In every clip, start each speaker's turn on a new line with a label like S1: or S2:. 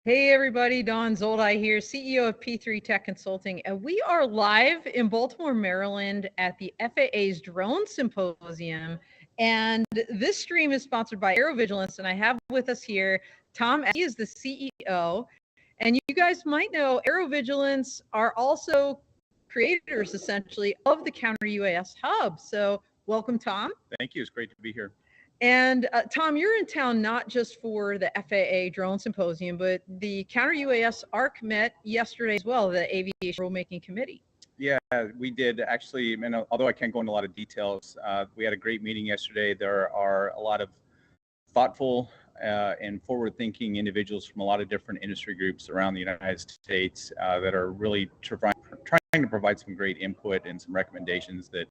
S1: Hey everybody, Dawn Zoldi here, CEO of P3 Tech Consulting, and we are live in Baltimore, Maryland at the FAA's Drone Symposium. And this stream is sponsored by Aerovigilance, and I have with us here Tom. He is the CEO, and you guys might know Aerovigilance are also creators, essentially, of the Counter UAS Hub. So welcome, Tom.
S2: Thank you. It's great to be here.
S1: And Tom, you're in town not just for the FAA Drone Symposium, but the Counter UAS ARC met yesterday as well, the Aviation Rulemaking Committee.
S2: Yeah, we did actually, and although I can't go into a lot of details, we had a great meeting yesterday. There are a lot of thoughtful and forward-thinking individuals from a lot of different industry groups around the United States that are really trying to provide some great input and some recommendations that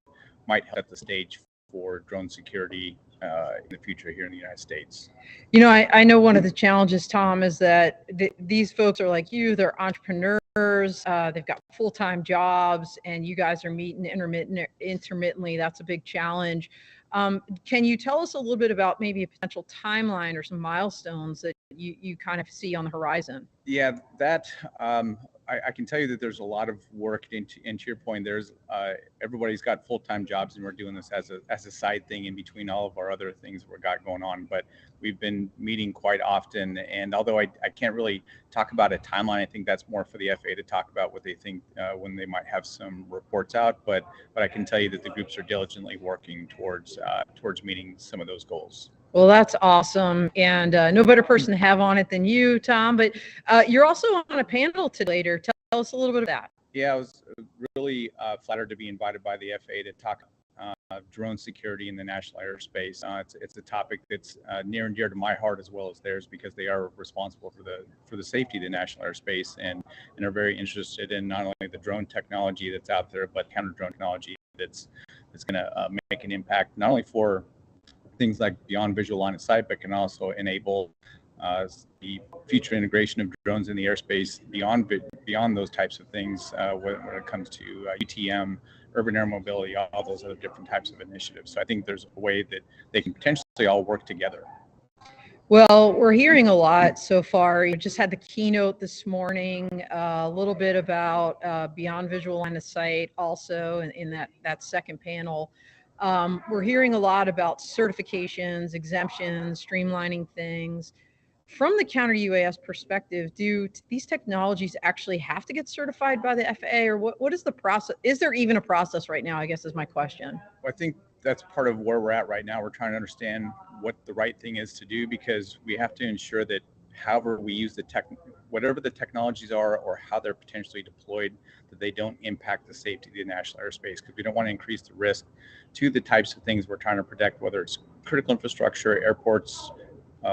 S2: might help set the stage for drone security in the future here in the United States.
S1: You know, I know one of the challenges, Tom, is that these folks are like you, they're entrepreneurs, they've got full-time jobs, and you guys are meeting intermittently. That's a big challenge. Can you tell us a little bit about maybe a potential timeline or some milestones that you kind of see on the horizon?
S2: Yeah, that I can tell you that there's a lot of work into your point. There's everybody's got full-time jobs, and we're doing this as a side thing in between all of our other things we've got going on. But we've been meeting quite often, and although I can't really talk about a timeline, I think that's more for the FAA to talk about what they think when they might have some reports out. But I can tell you that the groups are diligently working towards meeting some of those goals.
S1: Well, that's awesome. And no better person to have on it than you, Tom. But you're also on a panel today later. Tell us a little bit of that.
S2: Yeah, I was really flattered to be invited by the FAA to talk drone security in the national airspace. It's a topic that's near and dear to my heart as well as theirs, because they are responsible for the safety of the national airspace and are very interested in not only the drone technology that's out there, but counter drone technology that's going to make an impact not only for things like beyond visual line of sight, but can also enable the future integration of drones in the airspace beyond those types of things when it comes to UTM, urban air mobility, all those other different types of initiatives. So I think there's a way that they can potentially all work together.
S1: Well, we're hearing a lot so far. You just had the keynote this morning, a little bit about beyond visual line of sight also in that second panel. We're hearing a lot about certifications, exemptions, streamlining things. From the counter UAS perspective, do these technologies actually have to get certified by the FAA, or what is the process? Is there even a process right now, I guess is my question.
S2: Well, I think that's part of where we're at right now. We're trying to understand what the right thing is to do, because we have to ensure that however we use whatever the technologies are or how they're potentially deployed, that they don't impact the safety of the national airspace, because we don't want to increase the risk to the types of things we're trying to protect, whether it's critical infrastructure, airports,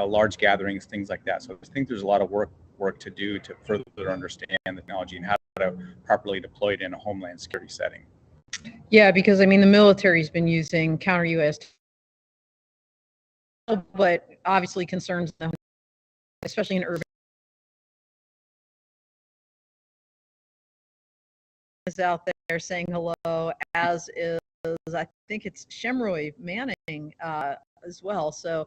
S2: large gatherings, things like that. So I think there's a lot of work to do to further understand the technology and how to properly deploy it in a homeland security setting.
S1: Yeah, because I mean the military's been using counter UAS, but obviously concerns them, especially in urban. Is out there saying hello, as is I think it's Shemroy Manning as well. So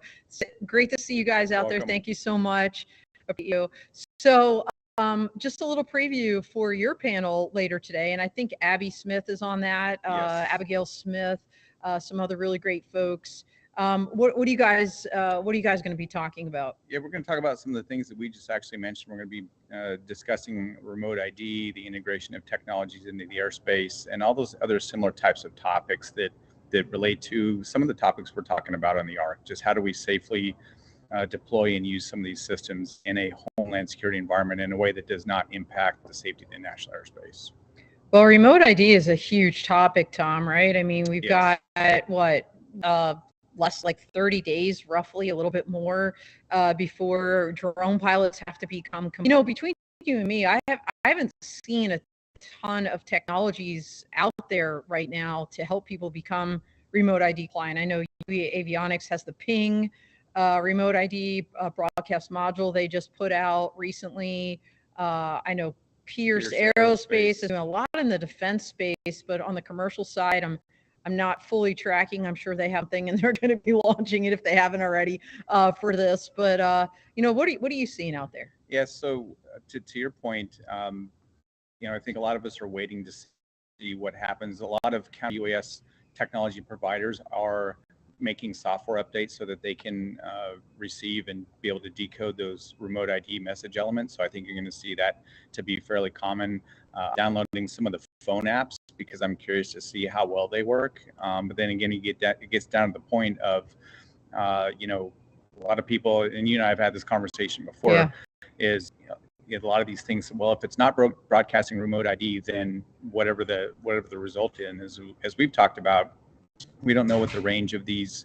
S1: great to see you guys out there. Thank you so much. So just a little preview for your panel later today, and I think Abby Smith is on that.
S2: Yes.
S1: Abigail Smith, some other really great folks. What are you guys going to be talking about?
S2: Yeah, we're going to talk about some of the things that we just actually mentioned. We're going to be discussing remote ID, the integration of technologies into the airspace, and all those other similar types of topics that relate to some of the topics we're talking about on the ARC. Just how do we safely deploy and use some of these systems in a homeland security environment in a way that does not impact the safety of the national airspace.
S1: Well, remote ID is a huge topic, Tom, right? I mean, we've got what, less like 30 days, roughly, a little bit more, before drone pilots have to become, between you and me, I haven't seen a ton of technologies out there right now to help people become remote ID client. I know Avionics has the Ping remote ID broadcast module they just put out recently. I know Pierce Aerospace is doing a lot in the defense space, but on the commercial side, I'm I'm not fully tracking. I'm sure they have a thing and they're going to be launching it if they haven't already for this. But what are you seeing out there?
S2: Yeah. So to your point, I think a lot of us are waiting to see what happens. A lot of counter UAS technology providers are making software updates so that they can receive and be able to decode those remote ID message elements. So I think you're going to see that to be fairly common. Downloading some of the phone apps because I'm curious to see how well they work. But then again, it gets down to the point of, a lot of people, and you and I have had this conversation before, is a lot of these things. Well, if it's not broadcasting remote ID, then whatever the result is, as we've talked about, we don't know what the range of these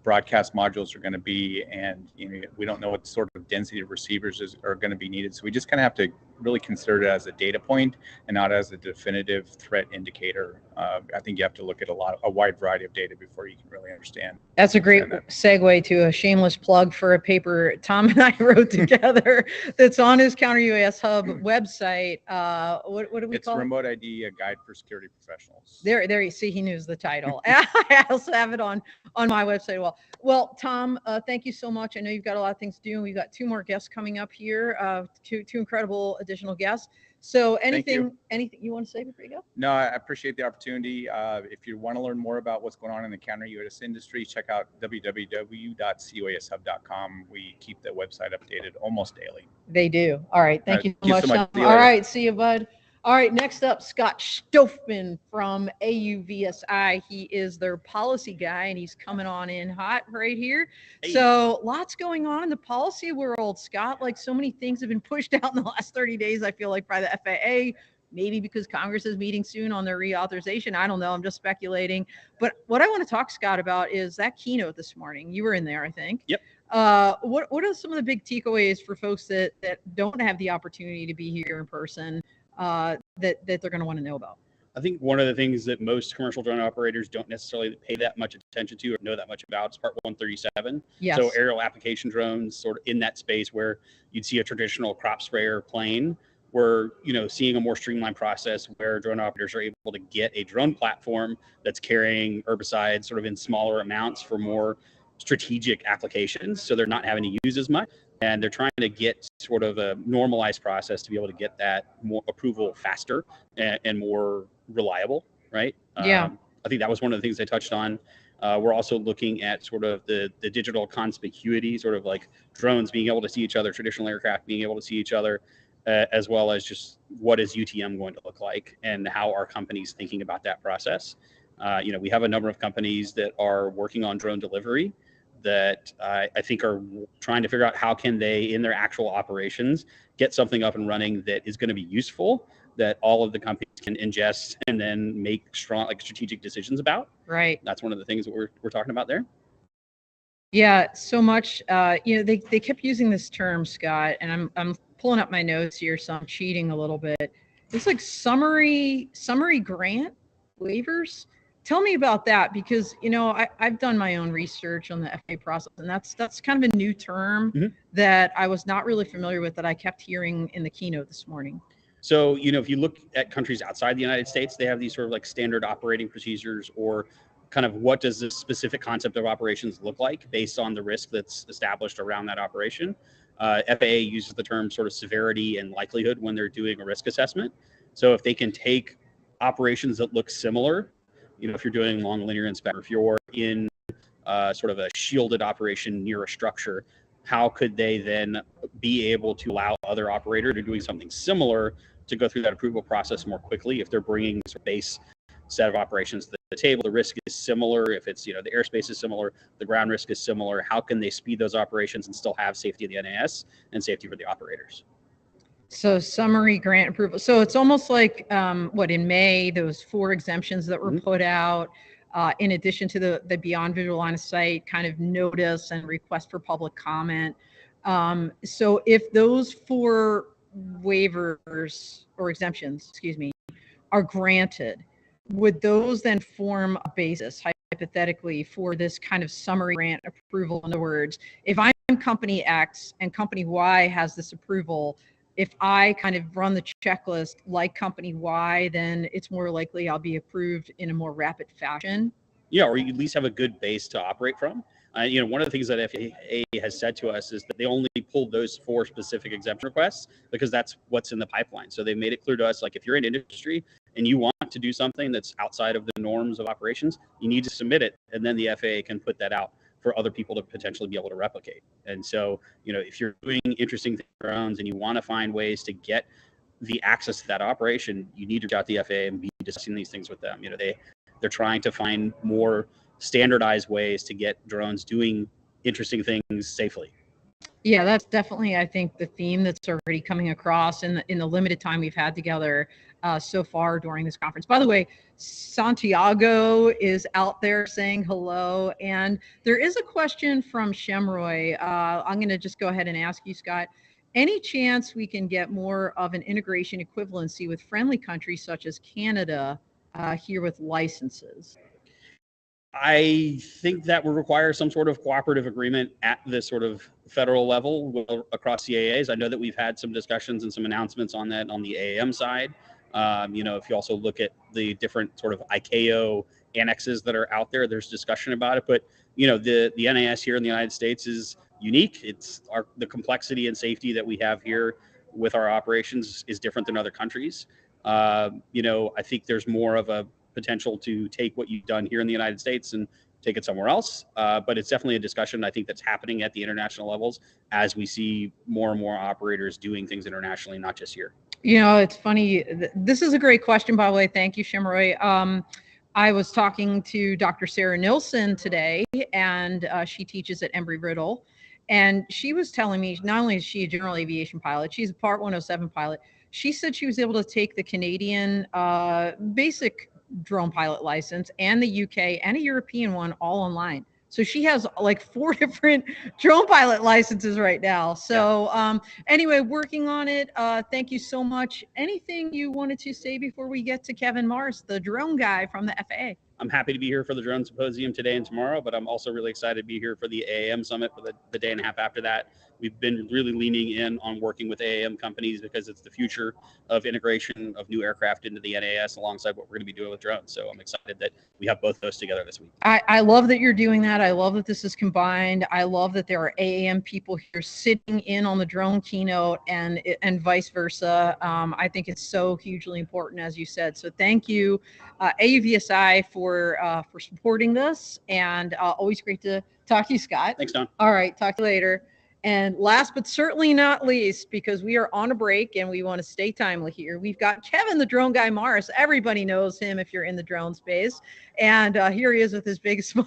S2: broadcast modules are going to be, and we don't know what sort of density of receivers are going to be needed. So we just kind of have to really consider it as a data point and not as a definitive threat indicator. I think you have to look at a wide variety of data before you can really understand.
S1: That's a great segue to a shameless plug for a paper Tom and I wrote together that's on his Counter UAS Hub website. What do we call it?
S2: It's Remote ID, a guide for security professionals.
S1: There you see, he knows the title. I also have it on my website. Well, Tom, thank you so much. I know you've got a lot of things to do, and we've got 2 more guests coming up here, two incredible additional guests. So anything you want to say before you go?
S2: No, I appreciate the opportunity. If you want to learn more about what's going on in the counter UAS industry, check out www.coashub.com. We keep the website updated almost daily.
S1: They do. All right. Thank you so much. All right. See you, bud. All right, next up, Scott Stofman from AUVSI. He is their policy guy, and he's coming on in hot right here. Hey. So lots going on in the policy world, Scott. Like so many things have been pushed out in the last 30 days, I feel like, by the FAA, maybe because Congress is meeting soon on their reauthorization. I don't know. I'm just speculating. But what I want to talk, Scott, about is that keynote this morning. You were in there, I think.
S3: Yep.
S1: What are some of the big takeaways for folks that don't have the opportunity to be here in person? That they're going to want to know about?
S3: I think one of the things that most commercial drone operators don't necessarily pay that much attention to or know that much about is Part 137.
S1: Yes.
S3: So aerial application drones, sort of in that space where you'd see a traditional crop sprayer plane. We're seeing a more streamlined process where drone operators are able to get a drone platform that's carrying herbicides sort of in smaller amounts for more strategic applications. So they're not having to use as much. And they're trying to get sort of a normalized process to be able to get that more approval faster and more reliable, right?
S1: Yeah.
S3: I think that was one of the things they touched on. We're also looking at sort of the digital conspicuity, sort of like drones being able to see each other, traditional aircraft being able to see each other, as well as just what is UTM going to look like and how are companies thinking about that process. We have a number of companies that are working on drone delivery that I think are trying to figure out how can they, in their actual operations, get something up and running that is going to be useful, that all of the companies can ingest and then make strong, strategic decisions about.
S1: Right.
S3: That's one of the things that we're talking about there.
S1: Yeah, so much. They kept using this term, Scott, and I'm pulling up my notes here, so I'm cheating a little bit. It's like summary grant waivers. Tell me about that, because I've done my own research on the FAA process, and that's kind of a new term that I was not really familiar with, that I kept hearing in the keynote this morning.
S3: So if you look at countries outside the United States, they have these sort of like standard operating procedures, or kind of what does the specific concept of operations look like based on the risk that's established around that operation. FAA uses the term sort of severity and likelihood when they're doing a risk assessment. So if they can take operations that look similar, if you're doing long linear inspection, if you're in sort of a shielded operation near a structure, how could they then be able to allow other operators to doing something similar to go through that approval process more quickly? If they're bringing a base set of operations to the table, the risk is similar. If it's, the airspace is similar, the ground risk is similar, how can they speed those operations and still have safety of the NAS and safety for the operators?
S1: So summary grant approval. So it's almost like in May, those 4 exemptions that were put out, in addition to the beyond visual line of sight kind of notice and request for public comment. So if those 4 waivers or exemptions, are granted, would those then form a basis, hypothetically, for this kind of summary grant approval? In other words, if I'm company X and company Y has this approval, if I kind of run the checklist like company Y, then it's more likely I'll be approved in a more rapid fashion.
S3: Yeah, or you at least have a good base to operate from. One of the things that FAA has said to us is that they only pulled those 4 specific exemption requests because that's what's in the pipeline. So they made it clear to us, like, if you're in industry and you want to do something that's outside of the norms of operations, you need to submit it, and then the FAA can put that out for other people to potentially be able to replicate. And so, if you're doing interesting things with drones and you want to find ways to get the access to that operation, you need to reach out to the FAA and be discussing these things with them. They're trying to find more standardized ways to get drones doing interesting things safely.
S1: Yeah, that's definitely, I think, the theme that's already coming across in the limited time we've had together so far during this conference. By the way, Santiago is out there saying hello, and there is a question from Shemroy. I'm going to just go ahead and ask you, Scott. Any chance we can get more of an integration equivalency with friendly countries such as Canada here with licenses?
S3: I think that will require some sort of cooperative agreement at the sort of federal level across the AAs. I know that we've had some discussions and some announcements on that on the AAM side. If you also look at the different sort of ICAO annexes that are out there, there's discussion about it. But the NAS here in the United States is unique. It's the complexity and safety that we have here with our operations is different than other countries. I think there's more of a potential to take what you've done here in the United States and take it somewhere else. But it's definitely a discussion I think that's happening at the international levels as we see more and more operators doing things internationally, not just here.
S1: It's funny. This is a great question, by the way. Thank you, Shimroy. I was talking to Dr. Sarah Nilsson today, and she teaches at Embry-Riddle. And she was telling me, not only is she a general aviation pilot, she's a Part 107 pilot. She said she was able to take the Canadian basic drone pilot license and the UK and a European one all online. So she has like 4 different drone pilot licenses right now. So anyway, working on it. Thank you so much. Anything you wanted to say before we get to Kevin Mars, the drone guy from the FAA?
S3: I'm happy to be here for the Drone Symposium today and tomorrow, but I'm also really excited to be here for the AAM Summit for the day and a half after that. We've been really leaning in on working with AAM companies because it's the future of integration of new aircraft into the NAS alongside what we're going to be doing with drones. So I'm excited that we have both those together this week.
S1: I love that you're doing that. I love that this is combined. I love that there are AAM people here sitting in on the drone keynote and vice versa. I think it's so hugely important, as you said. So thank you, AUVSI, for supporting this, and always great to talk to you, Scott.
S3: Thanks, Don.
S1: All right, talk to you later. And last but certainly not least, because we are on a break and we want to stay timely here, we've got Kevin, the drone guy Mars. Everybody knows him if you're in the drone space. And here he is with his big smile.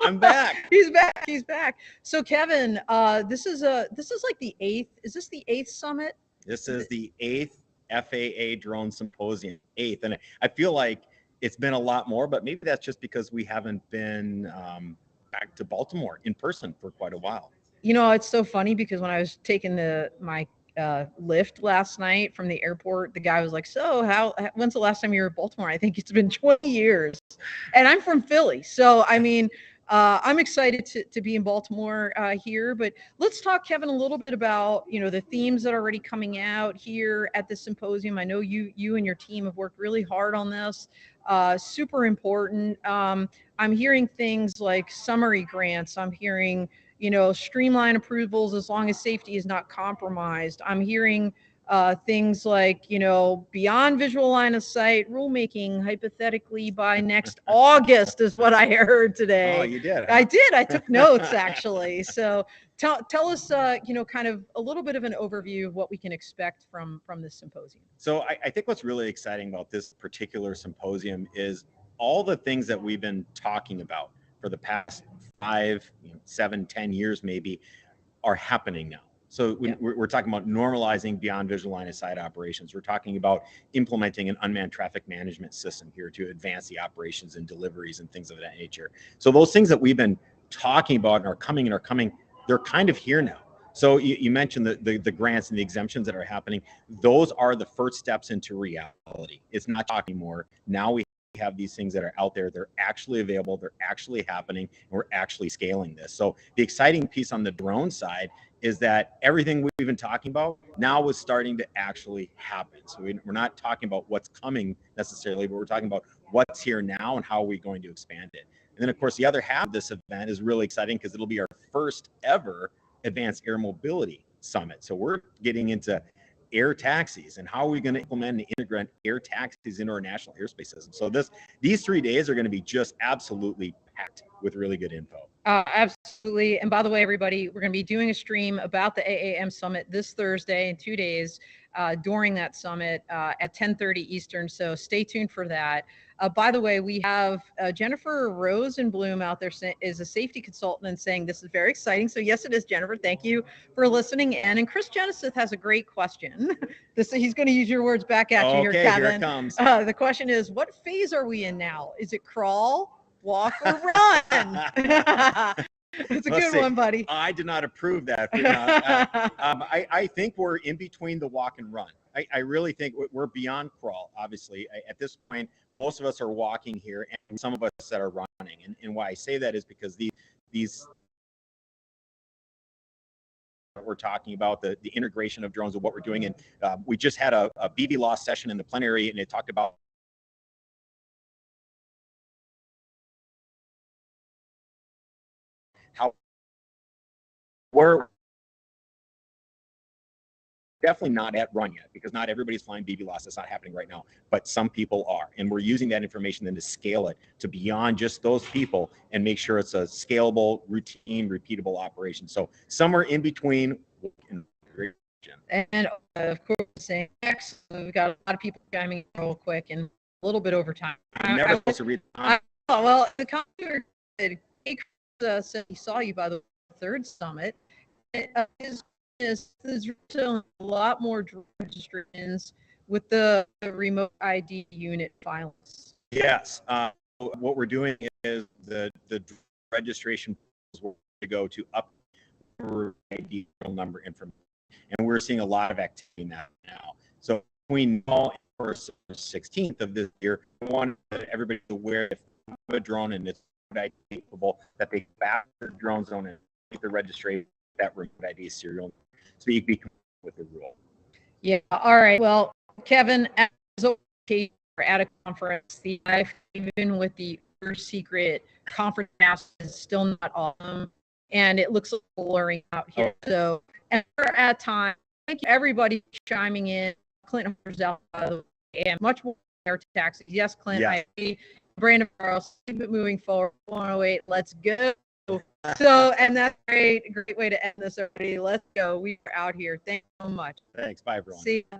S4: I'm back.
S1: He's back. He's back. So Kevin, this is like the 8th. Is this the 8th summit?
S4: This is the 8th FAA Drone Symposium, 8th. And I feel like it's been a lot more, but maybe that's just because we haven't been back to Baltimore in person for quite a while.
S1: It's so funny because when I was taking my lift last night from the airport, the guy was like, so when's the last time you were in Baltimore? I think it's been 20 years. And I'm from Philly. So, I mean, I'm excited to be in Baltimore here. But let's talk, Kevin, a little bit about, the themes that are already coming out here at the symposium. I know you and your team have worked really hard on this. Super important. I'm hearing things like summary grants. I'm hearing streamline approvals as long as safety is not compromised. I'm hearing things like, beyond visual line of sight rulemaking, hypothetically by next August is what I heard today.
S4: Oh, you did?
S1: I did. I took notes, actually. So tell us, kind of a little bit of an overview of what we can expect from this symposium.
S4: So I think what's really exciting about this particular symposium is all the things that we've been talking about for the past 5, 7, 10 years maybe are happening now. So we're talking about normalizing beyond visual line of sight operations. We're talking about implementing an unmanned traffic management system here to advance the operations and deliveries and things of that nature. So those things that we've been talking about and are coming, they're kind of here now. So you mentioned the grants and the exemptions that are happening. Those are the first steps into reality. It's not talking more. Now we have these things that are out there. They're actually available. They're actually happening. And we're actually scaling this. So the exciting piece on the drone side is that everything we've been talking about now is starting to actually happen. So we're not talking about what's coming necessarily, but we're talking about what's here now and how are we going to expand it. And then, of course, the other half of this event is really exciting because it'll be our first ever Advanced Air Mobility Summit. So we're getting into air taxis and how are we going to implement and integrate air taxis into our national airspace system. So these 3 days are going to be just absolutely packed with really good info.
S1: Absolutely. And by the way, everybody, we're going to be doing a stream about the AAM Summit this Thursday in 2 days during that summit at 10:30 Eastern. So stay tuned for that. By the way, we have Jennifer Rosenblum out there is a safety consultant and saying this is very exciting. So yes, it is, Jennifer. Thank you for listening in. And Chris Genesith has a great question. He's going to use your words back at you here, Kevin.
S4: Here it comes.
S1: The question is, what phase are we in now? Is it crawl, walk, or run? It's a good one, buddy.
S4: I did not approve that. I think we're in between the walk and run. I really think we're beyond crawl, obviously. At this point, most of us are walking here, and some of us that are running. And why I say that is because these we're talking about the integration of drones and what we're doing. And we just had a BVLOS session in the plenary, and it talked about how we're definitely not at run yet, because not everybody's flying BVLOS. That's not happening right now, but some people are, and we're using that information then to scale it to beyond just those people and make sure it's a scalable, routine, repeatable operation. So somewhere in between.
S1: And of course, saying next, we've got a lot of people chiming in real quick and a little bit over time.
S4: I'm never supposed to read.
S1: Well, the commenter said he saw you by the third summit. There's still a lot more drone registrations with the remote ID unit filings.
S4: Yes. What we're doing is the registration will go to up ID number information, and we're seeing a lot of activity now. So between now and the 16th of this year, I want everybody to aware if you have a drone and it's capable, that they back the drone zone and take the registration that remote ID serial, so you can be with the rule.
S1: Yeah. All right. Well, Kevin, as always, we're at a conference. The even with the secret conference is still not awesome, and it looks a little blurry out here. So, and we're at time. Thank you, everybody, chiming in. Clint Horsell, by the way, and much more air taxis. Yes, Clint. Yes. I agree. Brandon Barros, keep it moving forward. 108. Let's go. So, and that's great way to end this, everybody. Let's go. We are out here. Thanks so much.
S4: Thanks. Bye, everyone.
S1: See ya.